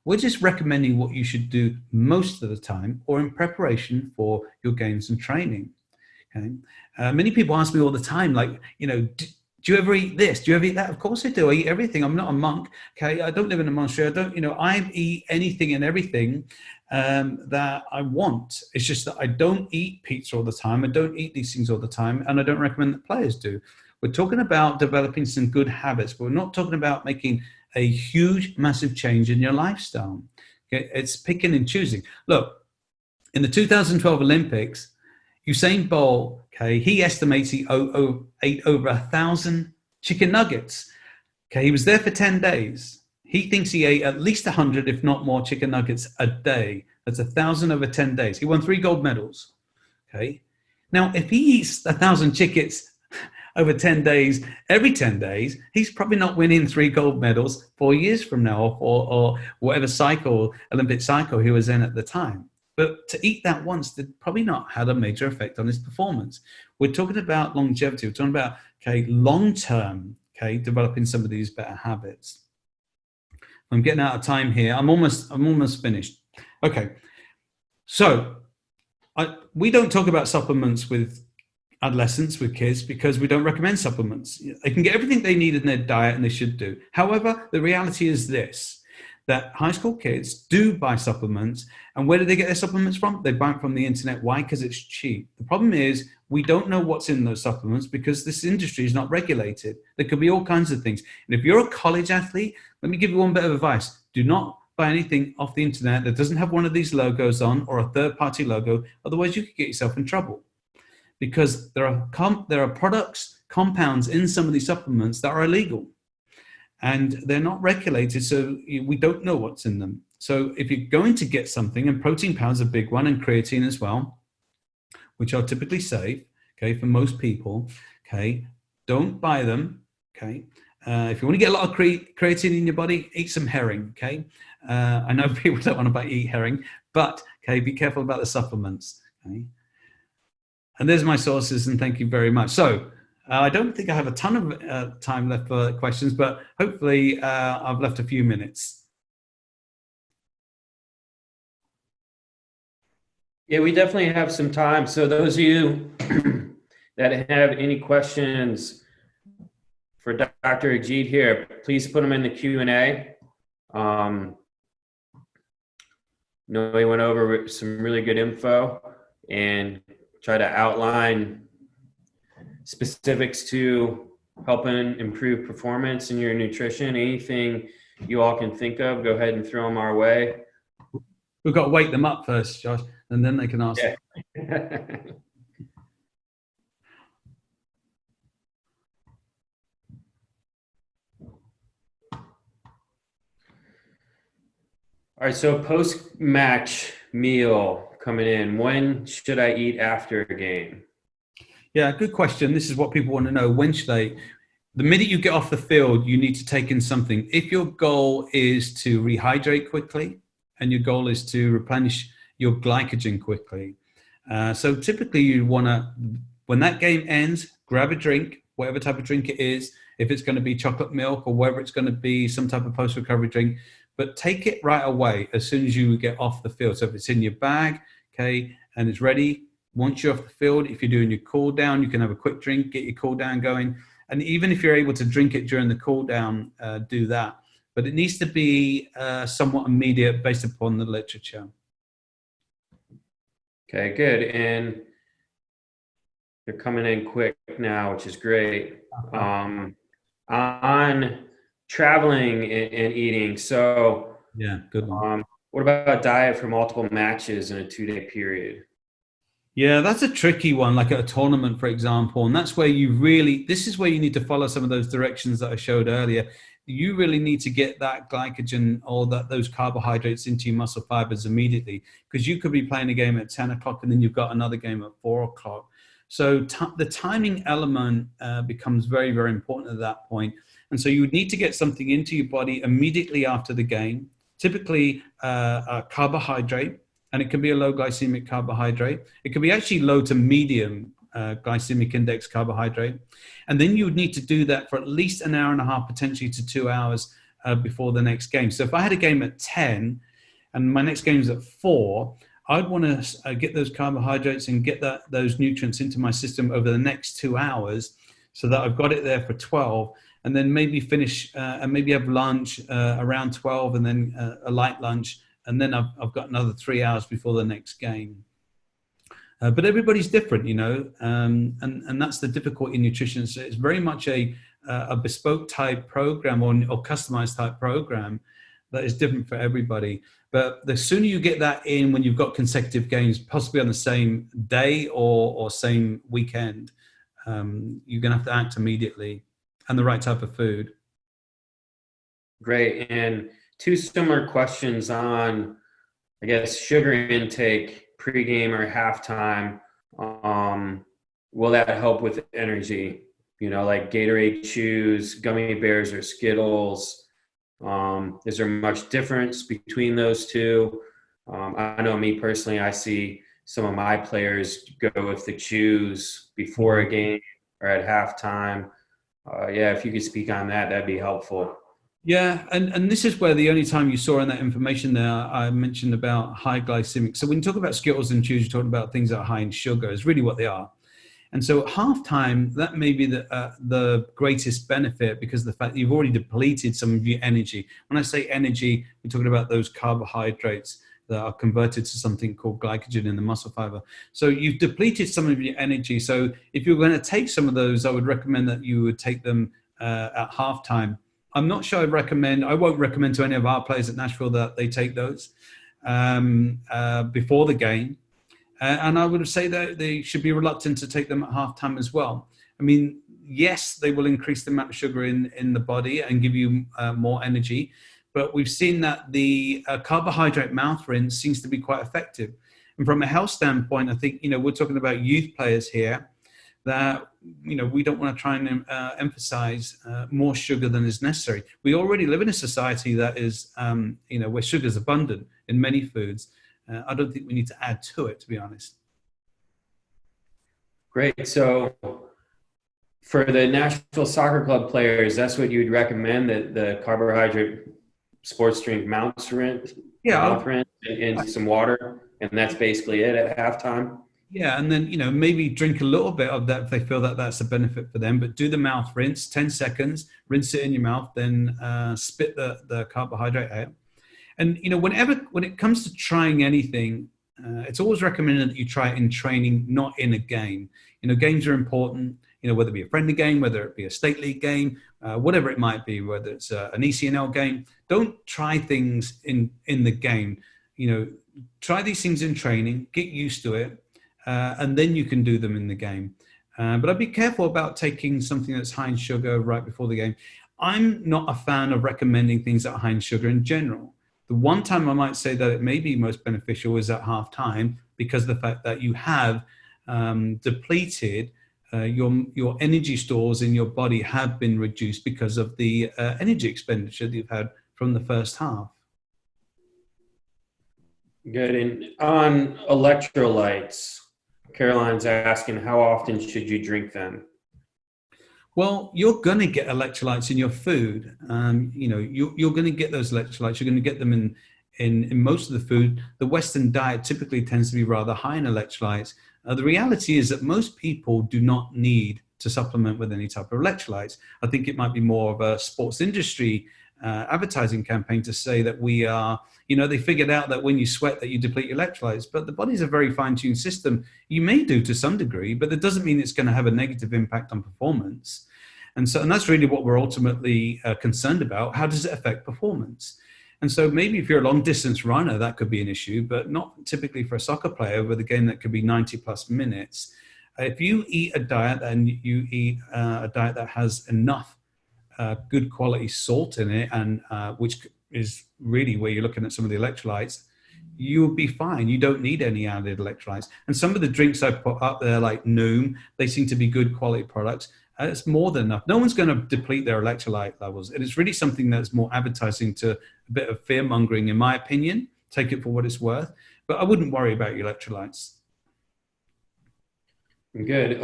S2: We're just recommending what you should do most of the time or in preparation for your games and training. Okay? Many people ask me all the time, like, do you ever eat this? Do you ever eat that? Of course I do. I eat everything. I'm not a monk. Okay. I don't live in a monastery. I eat anything and everything that I want. It's just that I don't eat pizza all the time. I don't eat these things all the time. And I don't recommend that players do. We're talking about developing some good habits, but we're not talking about making a huge, massive change in your lifestyle. Okay? It's picking and choosing. Look, in the 2012 Olympics, Usain Bolt, okay, he estimates he ate over 1,000 chicken nuggets. Okay, he was there for 10 days. He thinks he ate at least 100, if not more, chicken nuggets a day. That's 1,000 over 10 days. He won 3 gold medals. Okay, now if he eats 1,000 chickens over 10 days, every 10 days, he's probably not winning 3 gold medals 4 years from now, or whatever Olympic cycle he was in at the time. But to eat that once did probably not had a major effect on his performance. We're talking about longevity. We're talking about, long-term, developing some of these better habits. I'm getting out of time here. I'm almost finished. Okay. So We don't talk about supplements with adolescents, with kids, because we don't recommend supplements. They can get everything they need in their diet, and they should do. However, the reality is this, that high school kids do buy supplements. And where do they get their supplements from? They buy it from the internet. Why? Because it's cheap. The problem is we don't know what's in those supplements because this industry is not regulated. There could be all kinds of things. And if you're a college athlete, let me give you one bit of advice. Do not buy anything off the internet that doesn't have one of these logos on, or a third-party logo. Otherwise, you could get yourself in trouble, because there are products, compounds in some of these supplements that are illegal, and they're not regulated, so we don't know what's in them. So if you're going to get something, and protein powder is a big one, and creatine as well, which are typically safe, okay, for most people, okay, don't buy them, okay. If you want to get a lot of creatine in your body, eat some herring, okay. I know people don't want to eat herring, but okay, be careful about the supplements, okay. And there's my sources, and thank you very much. So I don't think I have a ton of time left for questions, but hopefully I've left a few minutes.
S1: Yeah, we definitely have some time. So those of you that have any questions for Dr. Ajit here, please put them in the Q&A. We went over some really good info and try to outline specifics to helping improve performance in your nutrition. Anything you all can think of, go ahead and throw them our way.
S2: We've got to wake them up first, Josh, and then they can ask.
S1: Yeah. All right, so post-match meal coming in. When should I eat after a game?
S2: Yeah, good question. This is what people want to know. When should they? The minute you get off the field, you need to take in something. If your goal is to rehydrate quickly, and your goal is to replenish your glycogen quickly, so typically you want to, when that game ends, grab a drink, whatever type of drink it is. If it's going to be chocolate milk, or whether it's going to be some type of post-recovery drink, but take it right away as soon as you get off the field. So if it's in your bag, okay, and it's ready, once you're off the field, if you're doing your cool down, you can have a quick drink, get your cool down going. And even if you're able to drink it during the cool down, do that. But it needs to be somewhat immediate based upon the literature.
S1: Okay, good. And you're coming in quick now, which is great. On traveling and eating. So
S2: yeah, good one.
S1: What about diet for multiple matches in a 2-day period?
S2: Yeah, that's a tricky one, like at a tournament, for example. And that's where this is where you need to follow some of those directions that I showed earlier. You really need to get that glycogen, or those carbohydrates, into your muscle fibers immediately, because you could be playing a game at 10 o'clock and then you've got another game at 4 o'clock. So the timing element becomes very, very important at that point. And so you would need to get something into your body immediately after the game, typically a carbohydrate. And it can be a low glycemic carbohydrate. It can be actually low to medium glycemic index carbohydrate. And then you would need to do that for at least an hour and a half, potentially to 2 hours before the next game. So if I had a game at 10 and my next game is at 4, I'd want to get those carbohydrates and get those nutrients into my system over the next 2 hours, so that I've got it there for 12, and then maybe finish and maybe have lunch around 12, and then a light lunch. And then I've got another 3 hours before the next game. But everybody's different, and that's the difficulty in nutrition. So it's very much a bespoke type program, or customized type program that is different for everybody. But the sooner you get that in, when you've got consecutive games, possibly on the same day or same weekend, you're going to have to act immediately, and the right type of food.
S1: Great. And 2 similar questions on, I guess, sugar intake pregame or halftime. Will that help with energy? Like Gatorade Chews, gummy bears, or Skittles. Is there much difference between those two? I know me personally, I see some of my players go with the Chews before a game or at halftime. Yeah, if you could speak on that, that'd be helpful.
S2: Yeah, and this is where the only time you saw in that information there, I mentioned about high glycemic. So when you talk about Skittles and Chews, you're talking about things that are high in sugar, is really what they are. And so at halftime, that may be the greatest benefit because of the fact that you've already depleted some of your energy. When I say energy, we're talking about those carbohydrates that are converted to something called glycogen in the muscle fiber. So you've depleted some of your energy. So if you're going to take some of those, I would recommend that you would take them at halftime. I'm not sure I won't recommend to any of our players at Nashville that they take those before the game. And I would say that they should be reluctant to take them at halftime as well. I mean, yes, they will increase the amount of sugar in the body and give you more energy. But we've seen that the carbohydrate mouth rinse seems to be quite effective. And from a health standpoint, I think, we're talking about youth players here that, we don't want to try and emphasize more sugar than is necessary. We already live in a society that is, where sugar is abundant in many foods. I don't think we need to add to it, to be honest.
S1: Great. So for the Nashville Soccer Club players, that's what you'd recommend, that the carbohydrate sports drink
S2: Yeah,
S1: mouth rinse and some water, and that's basically it at halftime.
S2: yeah, and then maybe drink a little bit of that if they feel that that's a benefit for them. But do the mouth rinse, 10 seconds, rinse it in your mouth, then spit the carbohydrate out. And when it comes to trying anything, it's always recommended that you try it in training, not in a game. Games are important. Whether it be a friendly game, whether it be a state league game, whatever it might be, whether it's an ECNL game. Don't try things in the game. Try these things in training, get used to it, and then you can do them in the game. But I'd be careful about taking something that's high in sugar right before the game. I'm not a fan of recommending things that are high in sugar in general. The one time I might say that it may be most beneficial is at halftime, because of the fact that you have depleted your energy stores in your body have been reduced because of the energy expenditure that you've had from the first half.
S1: Good. And on electrolytes, Caroline's asking, how often should you drink them?
S2: Well, you're going to get electrolytes in your food. You're going to get those electrolytes. You're going to get them in most of the food. The Western diet typically tends to be rather high in electrolytes. The reality is that most people do not need to supplement with any type of electrolytes. I think it might be more of a sports industry advertising campaign to say that we are, they figured out that when you sweat that you deplete electrolytes, but the body's a very fine-tuned system. You may do to some degree, but that doesn't mean it's going to have a negative impact on performance. And that's really what we're ultimately concerned about. How does it affect performance? And so maybe if you're a long distance runner, that could be an issue, but not typically for a soccer player with a game that could be 90 plus minutes. If you eat a diet and you eat a diet that has enough good quality salt in it, and which is really where you're looking at some of the electrolytes, you'll be fine. You don't need any added electrolytes. And some of the drinks I put up there, like Noom, they seem to be good quality products. It's more than enough. No one's going to deplete their electrolyte levels. And it's really something that's more advertising to a bit of fear mongering, in my opinion. Take it for what it's worth. But I wouldn't worry about your electrolytes.
S1: Good.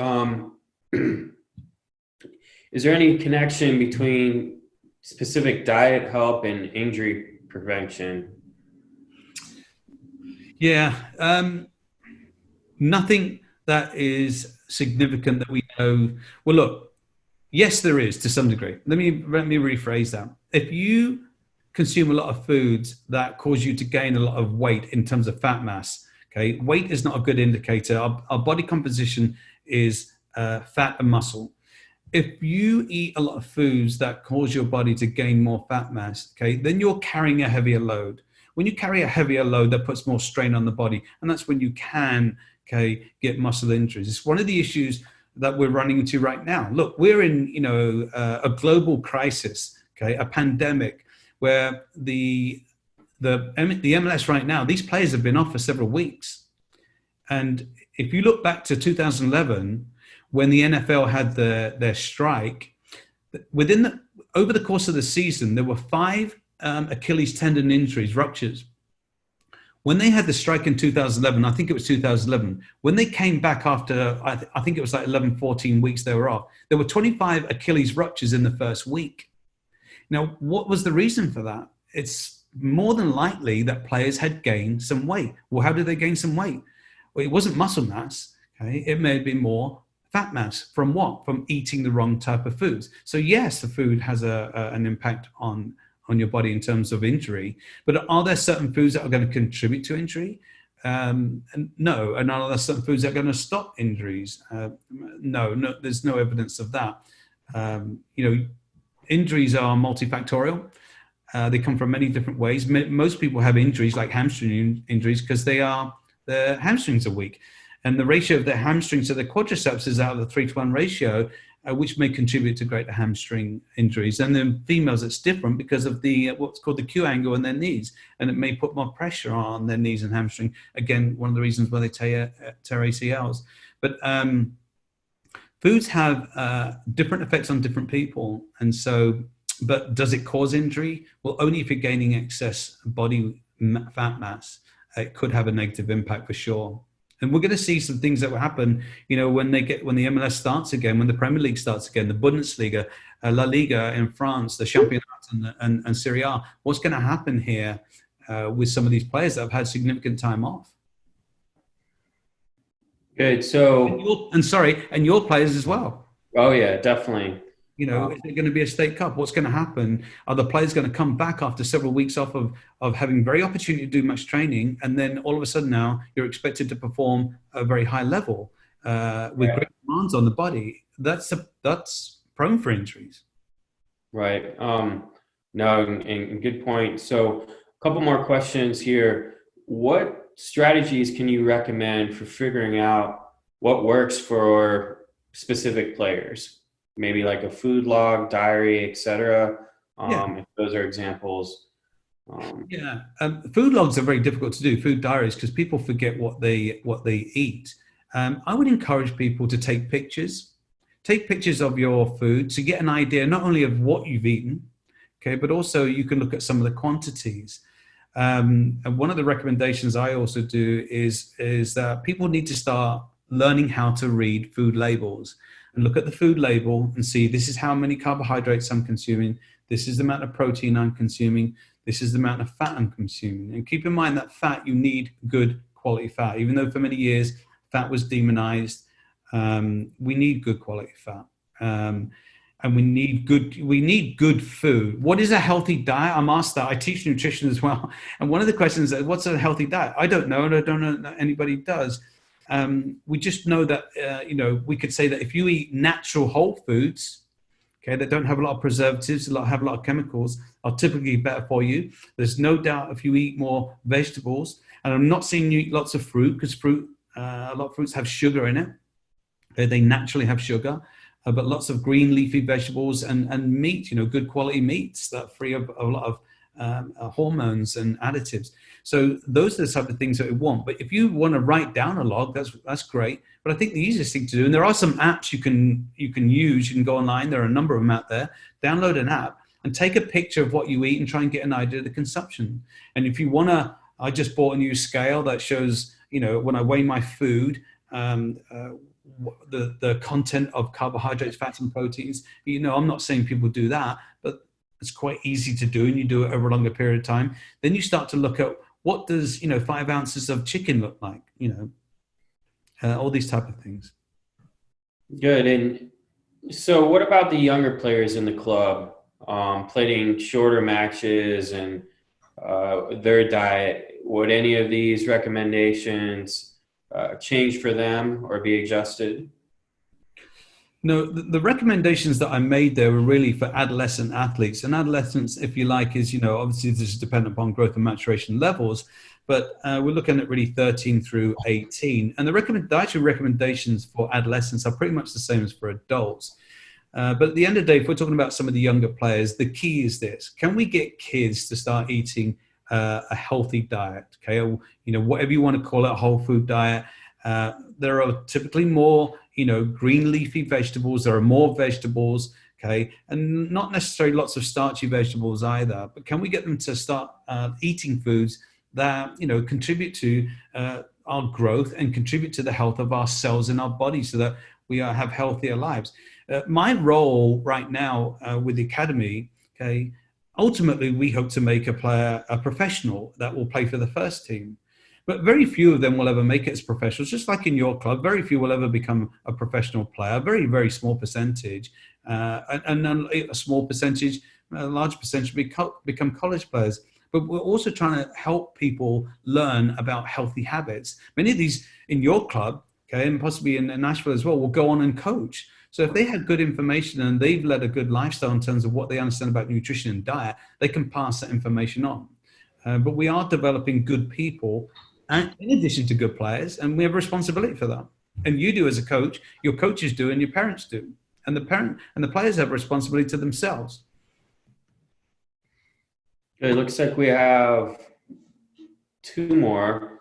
S1: Is there any connection between specific diet help and injury prevention?
S2: Yeah. Nothing that is significant that we know. Well, look, yes, there is to some degree. Let me rephrase that. If you consume a lot of foods that cause you to gain a lot of weight in terms of fat mass, okay, weight is not a good indicator. Our body composition is fat and muscle. If you eat a lot of foods that cause your body to gain more fat mass, okay, then you're carrying a heavier load. When you carry a heavier load, that puts more strain on the body, and that's when you can, okay, get muscle injuries. It's one of the issues that we're running into right now. Look, we're in, a global crisis, okay, a pandemic, where the MLS right now, these players have been off for several weeks, and if you look back to 2011. When the NFL had their strike, over the course of the season, there were 5 Achilles tendon injuries, ruptures. When they had the strike in 2011, I think it was 2011, when they came back after, I think it was like 11, 14 weeks they were off, there were 25 Achilles ruptures in the first week. Now, what was the reason for that? It's more than likely that players had gained some weight. Well, how did they gain some weight? Well, it wasn't muscle mass. Okay, it may have been more fat mass. From what? From eating the wrong type of foods. So yes, the food has an impact on your body in terms of injury. But are there certain foods that are going to contribute to injury? And no. And are there certain foods that are going to stop injuries? No. There's no evidence of that. Injuries are multifactorial. They come from many different ways. Most people have injuries like hamstring injuries because their hamstrings are weak. And the ratio of their hamstrings to their quadriceps is out of the 3-to-1 ratio, which may contribute to greater hamstring injuries. And then females, it's different because of the what's called the Q angle in their knees, and it may put more pressure on their knees and hamstring. Again, one of the reasons why they tear ACLs. But foods have different effects on different people, and so. But does it cause injury? Well, only if you're gaining excess body fat mass, it could have a negative impact for sure. And we're going to see some things that will happen, when the MLS starts again, when the Premier League starts again, the Bundesliga, La Liga in France, the Championnat and Serie A. What's going to happen here with some of these players that have had significant time off?
S1: Good. So,
S2: and your players as well.
S1: Oh yeah, definitely.
S2: Is it going to be a state cup? What's going to happen? Are the players going to come back after several weeks off of having very opportunity to do much training, and then all of a sudden now you're expected to perform at a very high level with great demands on the body? That's prone for injuries.
S1: Right. No, and good point. So, a couple more questions here. What strategies can you recommend for figuring out what works for specific players? Maybe like a food log, diary, etc. If those are examples.
S2: Food logs are very difficult to do. Food diaries, because people forget what they eat. I would encourage people to take pictures. Take pictures of your food to get an idea not only of what you've eaten, okay, but also you can look at some of the quantities. And one of the recommendations I also do is that people need to start learning how to read food labels. And look at the food label and see, this is how many carbohydrates I'm consuming. This is the amount of protein I'm consuming. This is the amount of fat I'm consuming. And keep in mind that fat, you need good quality fat. Even though for many years fat was demonized, we need good quality fat. And we need good food. What is a healthy diet? I'm asked that. I teach nutrition as well. And one of the questions is, what's a healthy diet? I don't know, and I don't know that anybody does. We just know that, we could say that if you eat natural whole foods, okay, that don't have a lot of preservatives, have a lot of chemicals, are typically better for you. There's no doubt if you eat more vegetables, and I'm not saying you eat lots of fruit, because a lot of fruits have sugar in it. Okay, they naturally have sugar, but lots of green leafy vegetables and meat, good quality meats that are free of a lot of hormones and additives. So those are the type of things that we want. But if you want to write down a log, that's great. But I think the easiest thing to do, and there are some apps you can use. You can go online. There are a number of them out there. Download an app and take a picture of what you eat and try and get an idea of the consumption. And if you want to, I just bought a new scale that shows, when I weigh my food, the content of carbohydrates, fats, and proteins. I'm not saying people do that, but it's quite easy to do, and you do it over a longer period of time. Then you start to look at, what does 5 ounces of chicken look like? All these type of things.
S1: Good. And so, what about the younger players in the club, playing shorter matches and their diet? Would any of these recommendations change for them or be adjusted?
S2: No, the recommendations that I made there were really for adolescent athletes. And adolescence, if you like, is, obviously this is dependent upon growth and maturation levels, but we're looking at really 13 through 18. And the dietary recommendations for adolescents are pretty much the same as for adults. But at the end of the day, if we're talking about some of the younger players, the key is this: can we get kids to start eating a healthy diet? Okay, or, whatever you want to call it, a whole food diet. There are typically more, green leafy vegetables. There are more vegetables, okay, and not necessarily lots of starchy vegetables either. But can we get them to start eating foods that, contribute to our growth and contribute to the health of our cells in our body, so that we have healthier lives? My role right now with the academy, okay, ultimately we hope to make a player a professional that will play for the first team. But very few of them will ever make it as professionals, just like in your club. Very few will ever become a professional player, very, very small percentage. And a small percentage, a large percentage become college players. But we're also trying to help people learn about healthy habits. Many of these in your club, okay, and possibly in Nashville as well, will go on and coach. So if they had good information and they've led a good lifestyle in terms of what they understand about nutrition and diet, they can pass that information on. But we are developing good people, and in addition to good players, and we have a responsibility for that. And you do as a coach, your coaches do, and your parents do, and the players have a responsibility to themselves.
S1: It looks like we have two more.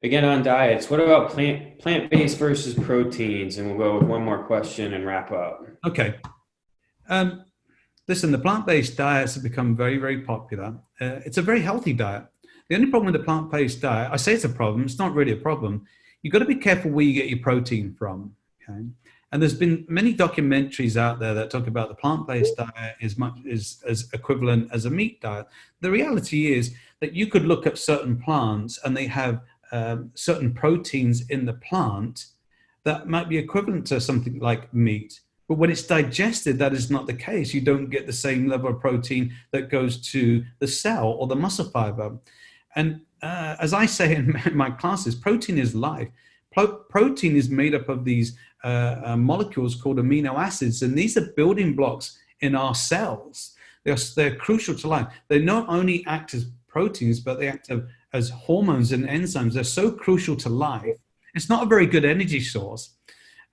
S1: Again, on diets, what about plant-based versus proteins? And we'll go with one more question and wrap up.
S2: Okay. Listen, the plant-based diets have become very, very popular. It's a very healthy diet. The only problem with the plant-based diet, I say it's a problem, it's not really a problem. You've got to be careful where you get your protein from, okay? And there's been many documentaries out there that talk about the plant-based diet is as equivalent as a meat diet. The reality is that you could look at certain plants and they have certain proteins in the plant that might be equivalent to something like meat. But when it's digested, that is not the case. You don't get the same level of protein that goes to the cell or the muscle fiber. And as I say in my classes, protein is life. Protein is made up of these molecules called amino acids, and these are building blocks in our cells. They're crucial to life. They not only act as proteins, but they act as hormones and enzymes. They're so crucial to life. It's not a very good energy source.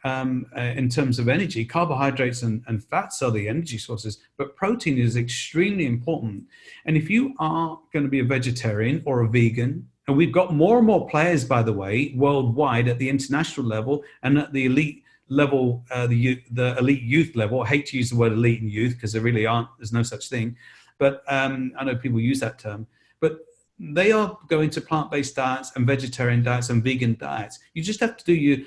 S2: In terms of energy, carbohydrates and fats are the energy sources, but protein is extremely important. And if you are going to be a vegetarian or a vegan, and we've got more and more players, by the way, worldwide at the international level and at the elite level, the elite youth level. I hate to use the word elite and youth because there really aren't, there's no such thing. But I know people use that term. But they are going to plant-based diets and vegetarian diets and vegan diets. You just have to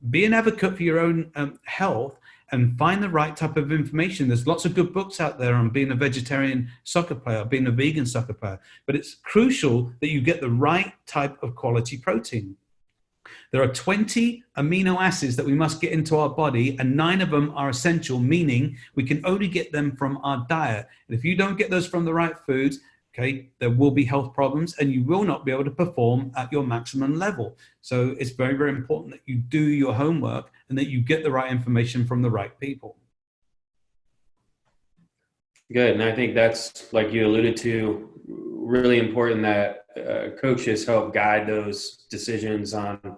S2: be an advocate for your own health and find the right type of information. There's lots of good books out there on being a vegetarian soccer player, being a vegan soccer player, but it's crucial that you get the right type of quality protein. There are 20 amino acids that we must get into our body, and 9 of them are essential, meaning we can only get them from our diet. And if you don't get those from the right foods, okay, there will be health problems and you will not be able to perform at your maximum level. So it's very, very important that you do your homework and that you get the right information from the right people.
S1: Good. And I think that's, like you alluded to, really important that coaches help guide those decisions on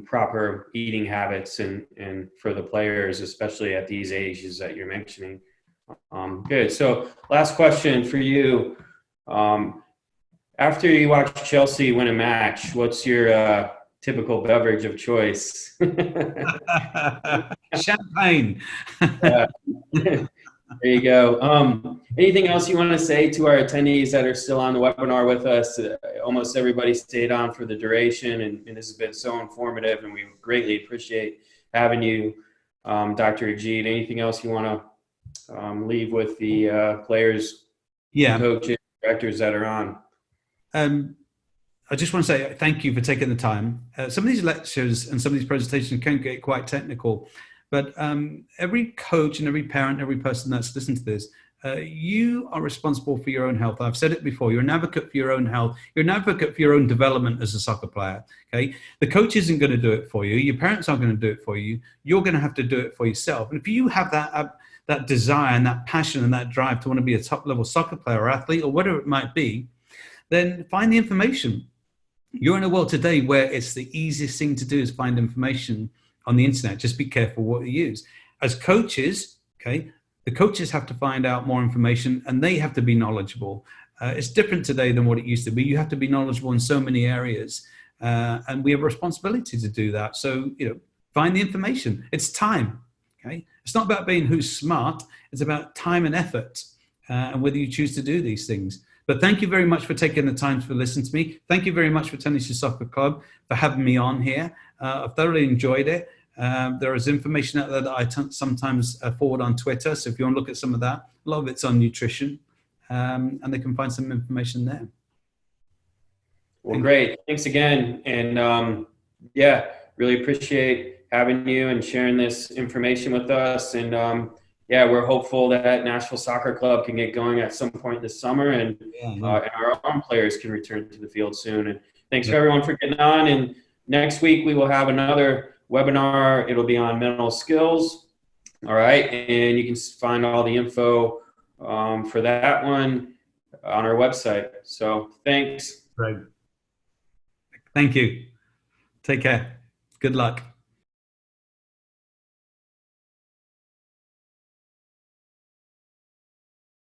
S1: proper eating habits and for the players, especially at these ages that you're mentioning. Good. So last question for you. After you watch Chelsea win a match, what's your typical beverage of choice?
S2: Champagne.
S1: There you go. Anything else you want to say to our attendees that are still on the webinar with us? Almost everybody stayed on for the duration, and this has been so informative, and we greatly appreciate having you, Dr. Ajit. Anything else you want to leave with the players, coaches, directors that are on?
S2: I just want to say thank you for taking the time. Some of these lectures and some of these presentations can get quite technical, but every coach and every parent, every person that's listened to this, you are responsible for your own health. I've said it before, you're an advocate for your own health. You're an advocate for your own development as a soccer player, okay? The coach isn't going to do it for you. Your parents aren't going to do it for you. You're going to have to do it for yourself. And if you have that desire and that passion and that drive to want to be a top-level soccer player or athlete or whatever it might be, then find the information. You're in a world today where it's the easiest thing to do is find information on the internet. Just be careful what you use. As coaches, okay, the coaches have to find out more information and they have to be knowledgeable. It's different today than what it used to be. You have to be knowledgeable in so many areas, and we have a responsibility to do that. So, find the information. It's time, okay? It's not about being who's smart. It's about time and effort, and whether you choose to do these things. But thank you very much for taking the time to listen to me. Thank you very much for Tennessee Soccer Club for having me on here. I've thoroughly enjoyed it. There is information out there that I sometimes forward on Twitter. So if you want to look at some of that, a lot of it's on nutrition, and they can find some information there.
S1: Well, great. Thanks again. And yeah, really appreciate having you and sharing this information with us. And yeah, we're hopeful that Nashville Soccer Club can get going at some point this summer, and our own players can return to the field soon. And thanks for everyone for getting on. And next week we will have another webinar. It'll be on mental skills. All right. And you can find all the info for that one on our website. So thanks.
S2: Great. Thank you. Take care. Good luck.